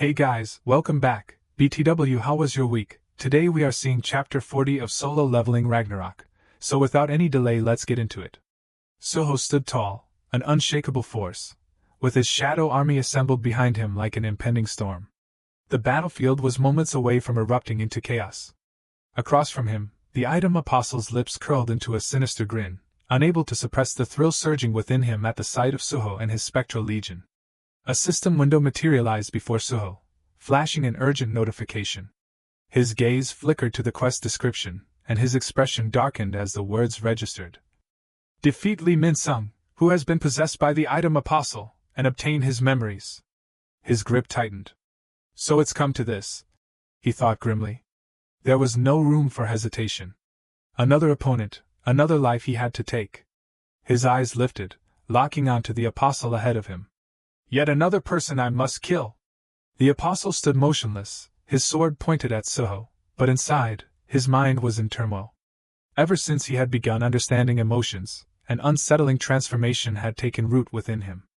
Hey guys, welcome back. BTW, how was your week? Today we are seeing chapter 40 of Solo Leveling Ragnarok, so without any delay let's get into it. Suho stood tall, an unshakable force, with his shadow army assembled behind him like an impending storm. The battlefield was moments away from erupting into chaos. Across from him, the item apostle's lips curled into a sinister grin, unable to suppress the thrill surging within him at the sight of Suho and his spectral legion. A system window materialized before Suho, flashing an urgent notification. His gaze flickered to the quest description, and his expression darkened as the words registered. Defeat Li Min-sung, who has been possessed by the item apostle, and obtain his memories. His grip tightened. So it's come to this, he thought grimly. There was no room for hesitation. Another opponent, another life he had to take. His eyes lifted, locking onto the apostle ahead of him. Yet another person I must kill. The apostle stood motionless, his sword pointed at Suho, but inside, his mind was in turmoil. Ever since he had begun understanding emotions, an unsettling transformation had taken root within him.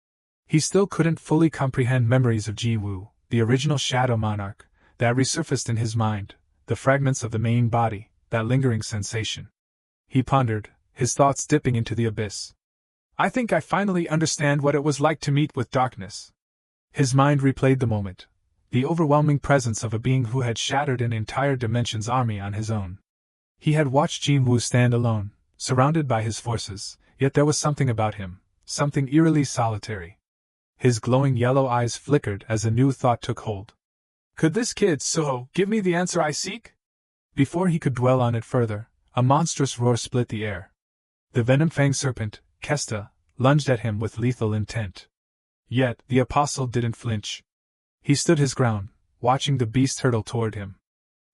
He still couldn't fully comprehend memories of Ji-woo, the original Shadow Monarch, that resurfaced in his mind, the fragments of the main body, that lingering sensation. He pondered, his thoughts dipping into the abyss. I think I finally understand what it was like to meet with darkness. His mind replayed the moment, the overwhelming presence of a being who had shattered an entire dimension's army on his own. He had watched Ji-woo stand alone, surrounded by his forces, yet there was something about him, something eerily solitary. His glowing yellow eyes flickered as a new thought took hold. Could this kid, Suho, give me the answer I seek? Before he could dwell on it further, a monstrous roar split the air. The venom-fanged serpent, Kesta, lunged at him with lethal intent. Yet, the apostle didn't flinch. He stood his ground, watching the beast hurtle toward him.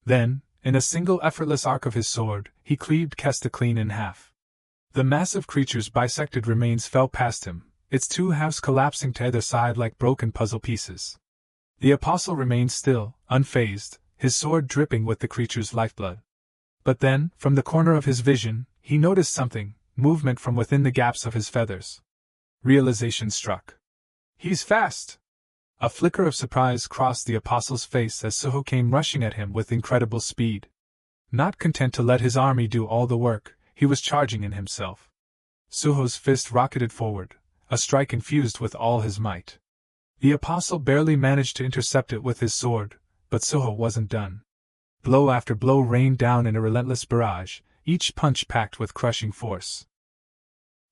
Then, in a single effortless arc of his sword, he cleaved Kesta clean in half. The massive creature's bisected remains fell past him, its two halves collapsing to either side like broken puzzle pieces. The apostle remained still, unfazed, his sword dripping with the creature's lifeblood. But then, from the corner of his vision, he noticed something, movement from within the gaps of his feathers. Realization struck. He's fast! A flicker of surprise crossed the apostle's face as Suho came rushing at him with incredible speed. Not content to let his army do all the work, he was charging in himself. Suho's fist rocketed forward, a strike infused with all his might. The apostle barely managed to intercept it with his sword, but Suho wasn't done. Blow after blow rained down in a relentless barrage, each punch packed with crushing force.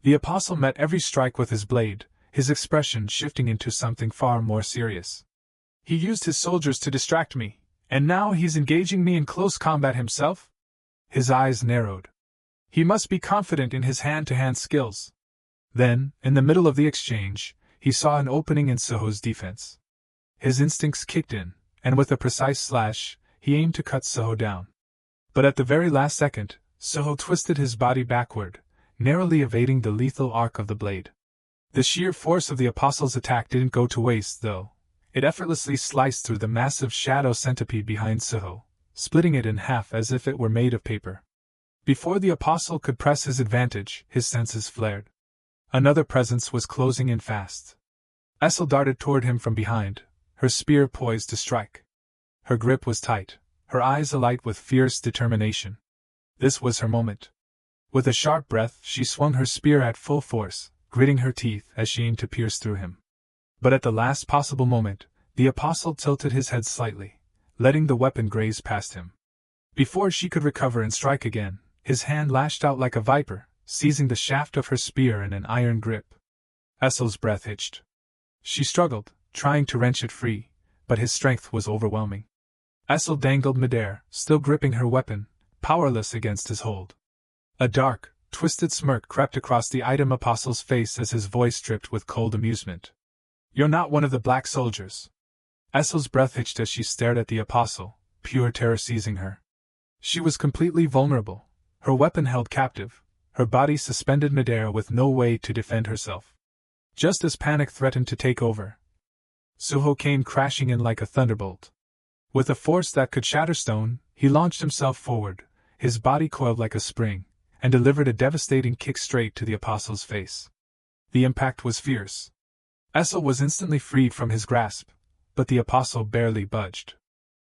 The apostle met every strike with his blade, his expression shifting into something far more serious. He used his soldiers to distract me, and now he's engaging me in close combat himself? His eyes narrowed. He must be confident in his hand-to-hand skills. Then, in the middle of the exchange, he saw an opening in Suho's defense. His instincts kicked in, and with a precise slash, he aimed to cut Suho down. But at the very last second, Suho twisted his body backward, narrowly evading the lethal arc of the blade. The sheer force of the apostle's attack didn't go to waste, though. It effortlessly sliced through the massive shadow centipede behind Suho, splitting it in half as if it were made of paper. Before the apostle could press his advantage, his senses flared. Another presence was closing in fast. Essel darted toward him from behind, her spear poised to strike. Her grip was tight, her eyes alight with fierce determination. This was her moment. With a sharp breath, she swung her spear at full force, gritting her teeth as she aimed to pierce through him. But at the last possible moment, the apostle tilted his head slightly, letting the weapon graze past him. Before she could recover and strike again, his hand lashed out like a viper, seizing the shaft of her spear in an iron grip. Essel's breath hitched. She struggled, trying to wrench it free, but his strength was overwhelming. Essel dangled midair, still gripping her weapon, powerless against his hold. A dark, twisted smirk crept across the item apostle's face as his voice dripped with cold amusement. You're not one of the black soldiers. Essel's breath hitched as she stared at the apostle, pure terror seizing her. She was completely vulnerable, her weapon held captive, her body suspended midair with no way to defend herself. Just as panic threatened to take over, Suho came crashing in like a thunderbolt. With a force that could shatter stone, he launched himself forward, his body coiled like a spring, and delivered a devastating kick straight to the apostle's face. The impact was fierce. Essel was instantly freed from his grasp, but the apostle barely budged.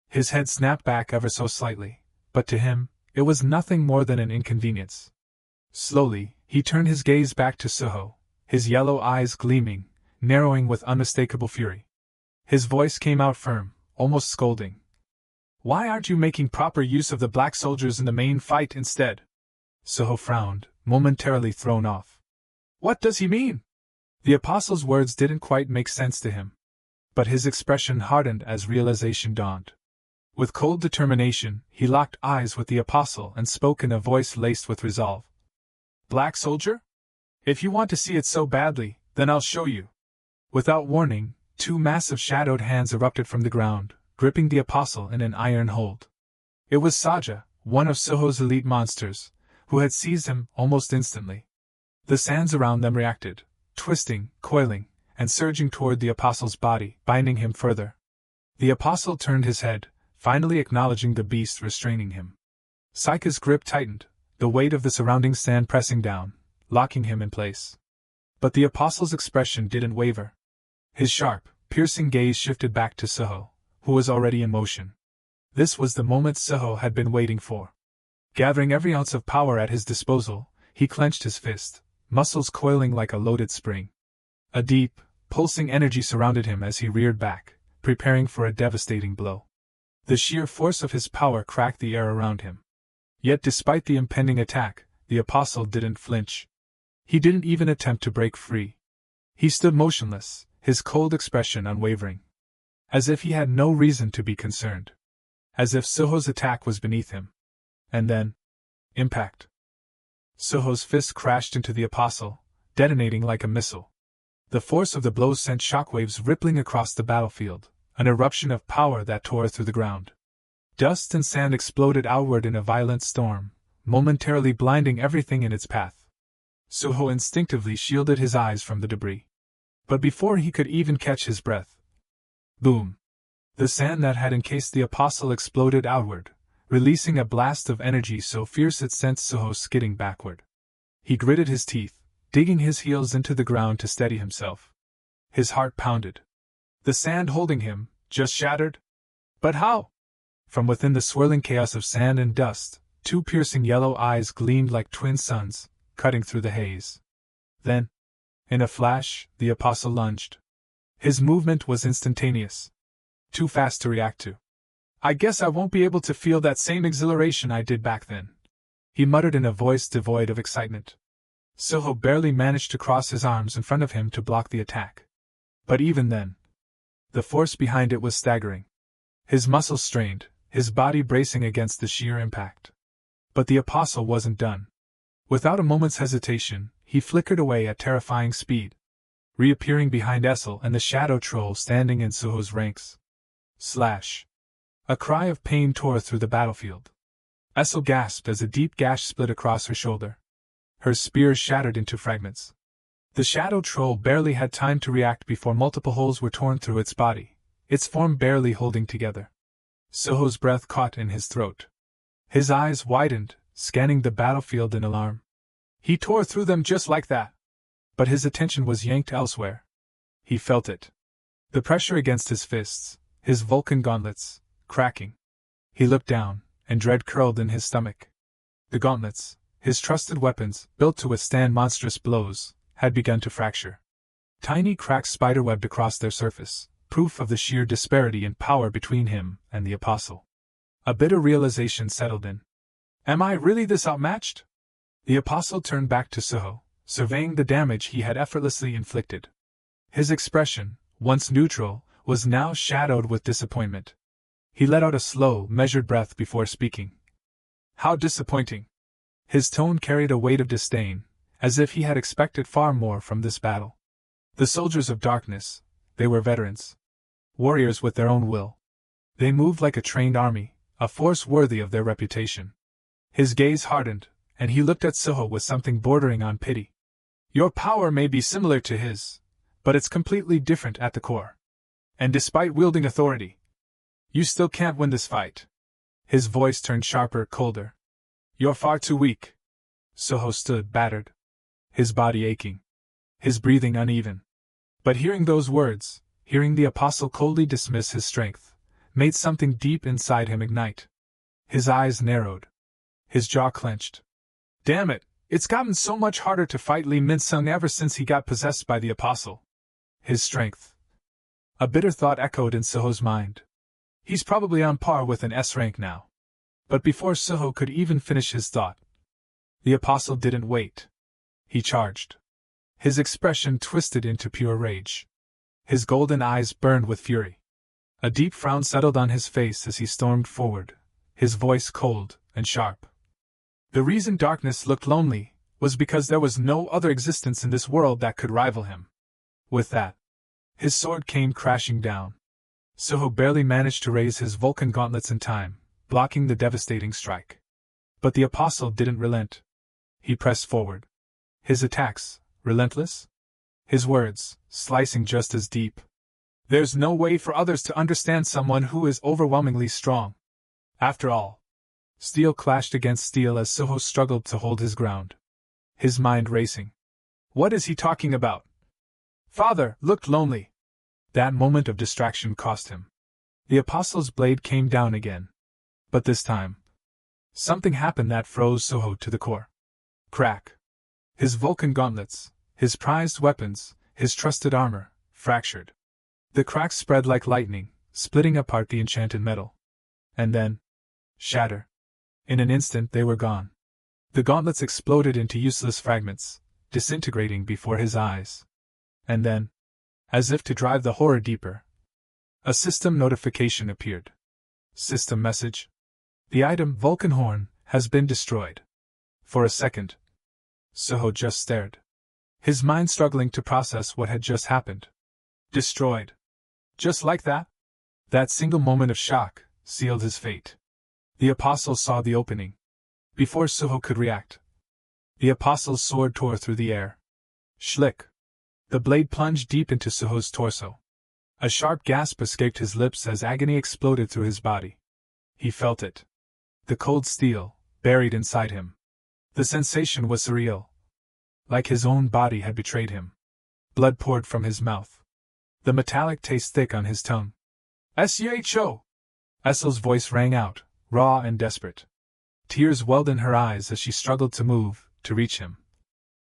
His head snapped back ever so slightly, but to him, it was nothing more than an inconvenience. Slowly, he turned his gaze back to Suho, his yellow eyes gleaming, narrowing with unmistakable fury. His voice came out firm, almost scolding. "Why aren't you making proper use of the black soldiers in the main fight instead?" Suho frowned, momentarily thrown off. What does he mean? The apostle's words didn't quite make sense to him. But his expression hardened as realization dawned. With cold determination, he locked eyes with the apostle and spoke in a voice laced with resolve. "Black soldier? If you want to see it so badly, then I'll show you." Without warning, two massive shadowed hands erupted from the ground, gripping the apostle in an iron hold. It was Saja, one of Suho's elite monsters, who had seized him almost instantly. The sands around them reacted, twisting, coiling, and surging toward the apostle's body, binding him further. The apostle turned his head, finally acknowledging the beast restraining him. Saika's grip tightened, the weight of the surrounding sand pressing down, locking him in place. But the apostle's expression didn't waver. His sharp, piercing gaze shifted back to Suho, who was already in motion. This was the moment Suho had been waiting for. Gathering every ounce of power at his disposal, he clenched his fist, muscles coiling like a loaded spring. A deep, pulsing energy surrounded him as he reared back, preparing for a devastating blow. The sheer force of his power cracked the air around him. Yet despite the impending attack, the apostle didn't flinch. He didn't even attempt to break free. He stood motionless, his cold expression unwavering. As if he had no reason to be concerned. As if Suho's attack was beneath him. And then... impact. Suho's fist crashed into the apostle, detonating like a missile. The force of the blow sent shockwaves rippling across the battlefield, an eruption of power that tore through the ground. Dust and sand exploded outward in a violent storm, momentarily blinding everything in its path. Suho instinctively shielded his eyes from the debris. But before he could even catch his breath, boom! The sand that had encased the apostle exploded outward, releasing a blast of energy so fierce it sent Suho skidding backward. He gritted his teeth, digging his heels into the ground to steady himself. His heart pounded. The sand holding him, just shattered? But how? From within the swirling chaos of sand and dust, two piercing yellow eyes gleamed like twin suns, cutting through the haze. Then, in a flash, the apostle lunged. His movement was instantaneous. Too fast to react to. "I guess I won't be able to feel that same exhilaration I did back then," he muttered in a voice devoid of excitement. Suho barely managed to cross his arms in front of him to block the attack. But even then, the force behind it was staggering. His muscles strained, his body bracing against the sheer impact. But the apostle wasn't done. Without a moment's hesitation, he flickered away at terrifying speed, reappearing behind Essel and the shadow troll standing in Suho's ranks. Slash! A cry of pain tore through the battlefield. Essel gasped as a deep gash split across her shoulder. Her spear shattered into fragments. The shadow troll barely had time to react before multiple holes were torn through its body, its form barely holding together. Suho's breath caught in his throat. His eyes widened, scanning the battlefield in alarm. He tore through them just like that. But his attention was yanked elsewhere. He felt it. The pressure against his fists, his Vulcan gauntlets, cracking. He looked down, and dread curled in his stomach. The gauntlets, his trusted weapons, built to withstand monstrous blows, had begun to fracture. Tiny cracks spiderwebbed across their surface, proof of the sheer disparity in power between him and the apostle. A bitter realization settled in. Am I really this outmatched? The apostle turned back to Suho, surveying the damage he had effortlessly inflicted. His expression, once neutral, was now shadowed with disappointment. He let out a slow, measured breath before speaking. How disappointing! His tone carried a weight of disdain, as if he had expected far more from this battle. The soldiers of darkness, they were veterans. Warriors with their own will. They moved like a trained army, a force worthy of their reputation. His gaze hardened, and he looked at Suho with something bordering on pity. Your power may be similar to his, but it's completely different at the core. And despite wielding authority, you still can't win this fight. His voice turned sharper, colder. You're far too weak. Suho stood, battered. His body aching. His breathing uneven. But hearing those words, hearing the apostle coldly dismiss his strength, made something deep inside him ignite. His eyes narrowed. His jaw clenched. Damn it, it's gotten so much harder to fight Lee Min-sung ever since he got possessed by the apostle. His strength. A bitter thought echoed in Seo's mind. He's probably on par with an S rank now. But before Seo could even finish his thought, the apostle didn't wait. He charged. His expression twisted into pure rage. His golden eyes burned with fury. A deep frown settled on his face as he stormed forward, his voice cold and sharp. The reason darkness looked lonely was because there was no other existence in this world that could rival him. With that, his sword came crashing down. Seo barely managed to raise his Vulcan gauntlets in time, blocking the devastating strike. But the apostle didn't relent. He pressed forward. His attacks, relentless? His words, slicing just as deep. There's no way for others to understand someone who is overwhelmingly strong. After all. Steel clashed against steel as Seo struggled to hold his ground. His mind racing. What is he talking about? Father looked lonely. That moment of distraction cost him. The apostle's blade came down again. But this time, something happened that froze Seo to the core. Crack. His Vulcan gauntlets, his prized weapons, his trusted armor, fractured. The cracks spread like lightning, splitting apart the enchanted metal. And then, shatter. In an instant they were gone. The gauntlets exploded into useless fragments, disintegrating before his eyes. And then, as if to drive the horror deeper, a system notification appeared. System message. The item Vulcan Horn has been destroyed. For a second, Seo just stared. His mind struggling to process what had just happened. Destroyed. Just like that? That single moment of shock sealed his fate. The apostle saw the opening. Before Seo could react, the apostle's sword tore through the air. Schlick. The blade plunged deep into Seo's torso. A sharp gasp escaped his lips as agony exploded through his body. He felt it. The cold steel, buried inside him. The sensation was surreal. Like his own body had betrayed him. Blood poured from his mouth. The metallic taste thick on his tongue. "Sho!" Essel's voice rang out, raw and desperate. Tears welled in her eyes as she struggled to move, to reach him.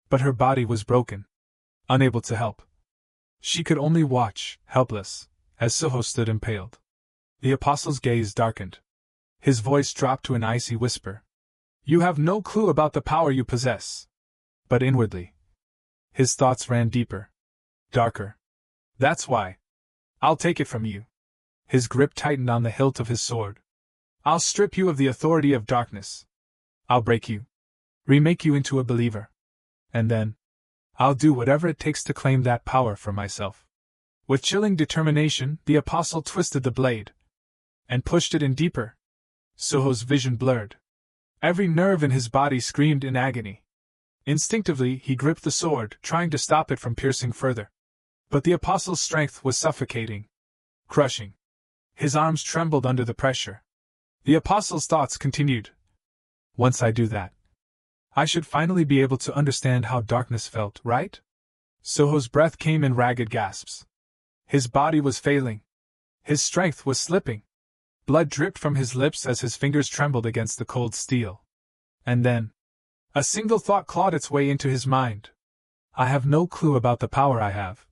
But her body was broken. Unable to help. She could only watch, helpless, as Seo stood impaled. The apostle's gaze darkened. His voice dropped to an icy whisper. "You have no clue about the power you possess." But inwardly, his thoughts ran deeper. Darker. "That's why. I'll take it from you." His grip tightened on the hilt of his sword. "I'll strip you of the authority of darkness. I'll break you. Remake you into a believer. And then, I'll do whatever it takes to claim that power for myself." With chilling determination, the apostle twisted the blade and pushed it in deeper. Seo's vision blurred. Every nerve in his body screamed in agony. Instinctively, he gripped the sword, trying to stop it from piercing further. But the apostle's strength was suffocating, crushing. His arms trembled under the pressure. The apostle's thoughts continued. Once I do that, I should finally be able to understand how darkness felt, right? Seo's breath came in ragged gasps. His body was failing. His strength was slipping. Blood dripped from his lips as his fingers trembled against the cold steel. And then, a single thought clawed its way into his mind. I have no clue about the power I have.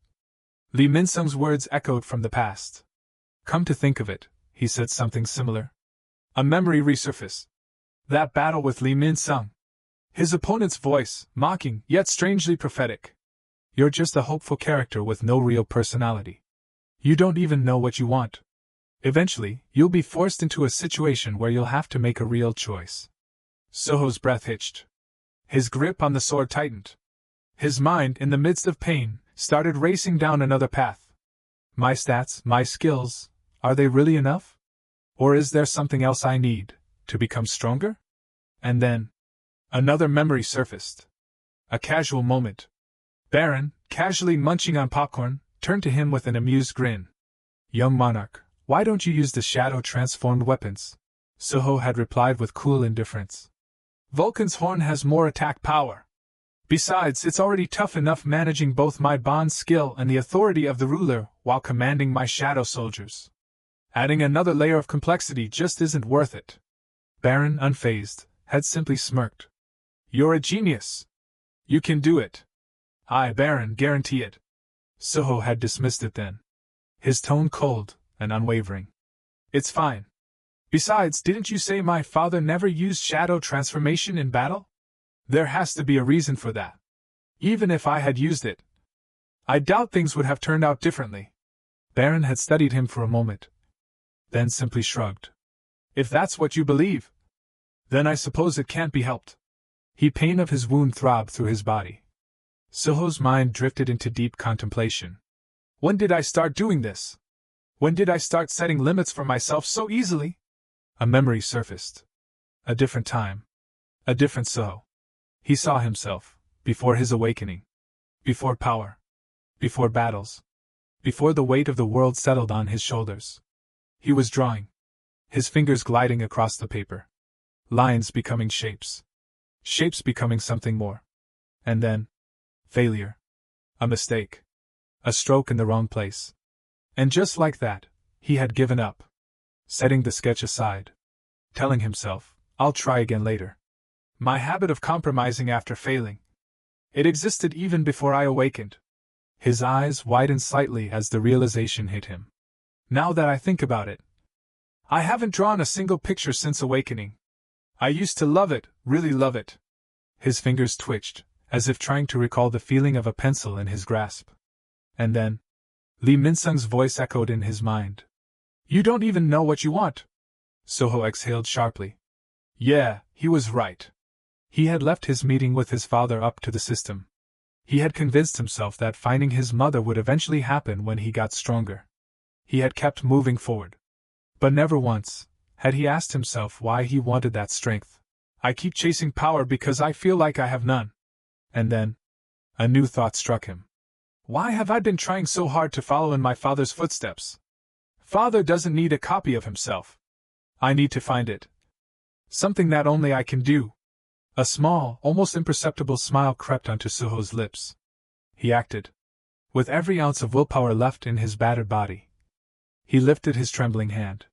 Lee Min-sung's words echoed from the past. Come to think of it, he said something similar. A memory resurfaced. That battle with Lee Min-sung. His opponent's voice, mocking, yet strangely prophetic. You're just a hopeful character with no real personality. You don't even know what you want. Eventually, you'll be forced into a situation where you'll have to make a real choice. Seo's breath hitched. His grip on the sword tightened. His mind, in the midst of pain, started racing down another path. My stats, my skills, are they really enough? Or is there something else I need, to become stronger? And then, another memory surfaced. A casual moment. Baron, casually munching on popcorn, turned to him with an amused grin. Young monarch, why don't you use the shadow-transformed weapons? Seo had replied with cool indifference. Vulcan's horn has more attack power. Besides, it's already tough enough managing both my bond skill and the authority of the ruler while commanding my shadow soldiers. Adding another layer of complexity just isn't worth it. Baron, unfazed, had simply smirked. You're a genius. You can do it. I, Baron, guarantee it. Soho had dismissed it then, his tone cold and unwavering. It's fine. Besides, didn't you say my father never used shadow transformation in battle? There has to be a reason for that. Even if I had used it, I doubt things would have turned out differently. Baron had studied him for a moment, then simply shrugged. If that's what you believe, then I suppose it can't be helped. Pain of his wound throbbed through his body. Soho's mind drifted into deep contemplation. When did I start doing this? When did I start setting limits for myself so easily? A memory surfaced. A different time. A different Soho. He saw himself, before his awakening. Before power. Before battles. Before the weight of the world settled on his shoulders. He was drawing. His fingers gliding across the paper. Lines becoming shapes. Shapes becoming something more. And then, failure. A mistake. A stroke in the wrong place. And just like that, he had given up. Setting the sketch aside. Telling himself, I'll try again later. My habit of compromising after failing. It existed even before I awakened. His eyes widened slightly as the realization hit him. Now that I think about it, I haven't drawn a single picture since awakening. I used to love it, really love it. His fingers twitched, as if trying to recall the feeling of a pencil in his grasp. And then, Lee Minsung's voice echoed in his mind. You don't even know what you want. Soho exhaled sharply. Yeah, he was right. He had left his meeting with his father up to the system. He had convinced himself that finding his mother would eventually happen when he got stronger. He had kept moving forward. But never once had he asked himself why he wanted that strength. I keep chasing power because I feel like I have none. And then, a new thought struck him. Why have I been trying so hard to follow in my father's footsteps? Father doesn't need a copy of himself. I need to find it. Something that only I can do. A small, almost imperceptible smile crept onto Soho's lips. He acted. With every ounce of willpower left in his battered body. He lifted his trembling hand.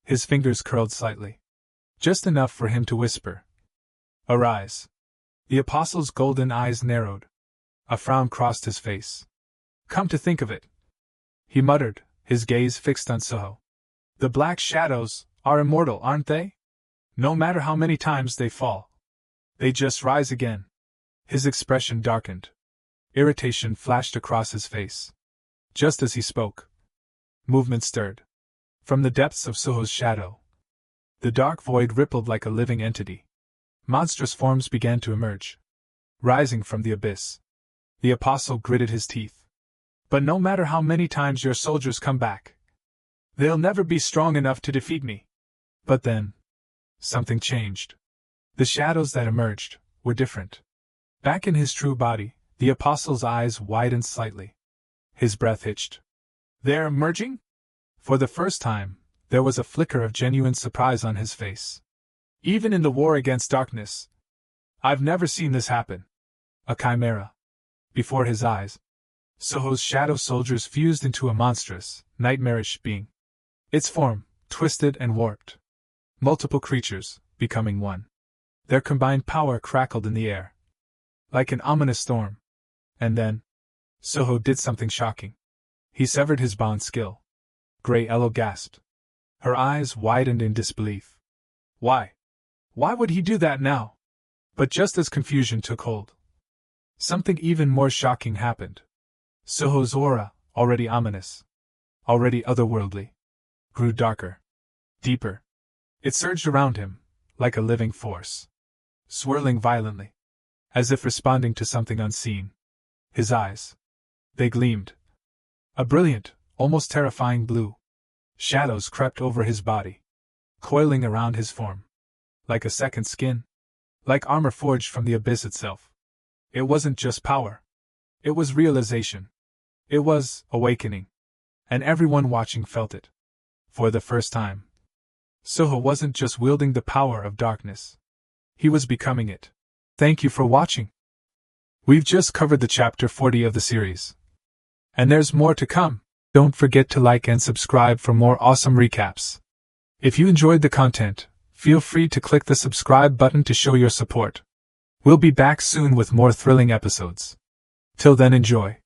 His fingers curled slightly. Just enough for him to whisper. Arise. The apostle's golden eyes narrowed. A frown crossed his face. Come to think of it, he muttered, his gaze fixed on Soho. The black shadows are immortal, aren't they? No matter how many times they fall, they just rise again. His expression darkened. Irritation flashed across his face. Just as he spoke, movement stirred. From the depths of Soho's shadow, the dark void rippled like a living entity. Monstrous forms began to emerge, rising from the abyss. The apostle gritted his teeth. But no matter how many times your soldiers come back, they'll never be strong enough to defeat me. But then, something changed. The shadows that emerged were different. Back in his true body, the apostle's eyes widened slightly. His breath hitched. They're emerging? For the first time, there was a flicker of genuine surprise on his face. Even in the war against darkness, I've never seen this happen. A chimera. Before his eyes, Soho's shadow soldiers fused into a monstrous, nightmarish being. Its form, twisted and warped. Multiple creatures, becoming one. Their combined power crackled in the air. Like an ominous storm. And then, Soho did something shocking. He severed his bond skill. Grey Elo gasped. Her eyes widened in disbelief. Why? Why would he do that now? But just as confusion took hold, something even more shocking happened. Soho's aura, already ominous, already otherworldly, grew darker, deeper. It surged around him, like a living force, swirling violently, as if responding to something unseen. His eyes, they gleamed. A brilliant, almost terrifying blue. Shadows crept over his body, coiling around his form. Like a second skin. Like armor forged from the abyss itself. It wasn't just power. It was realization. It was awakening. And everyone watching felt it. For the first time, Soho wasn't just wielding the power of darkness. He was becoming it. Thank you for watching. We've just covered the chapter 40 of the series. And there's more to come. Don't forget to like and subscribe for more awesome recaps. If you enjoyed the content, feel free to click the subscribe button to show your support. We'll be back soon with more thrilling episodes. Till then, enjoy.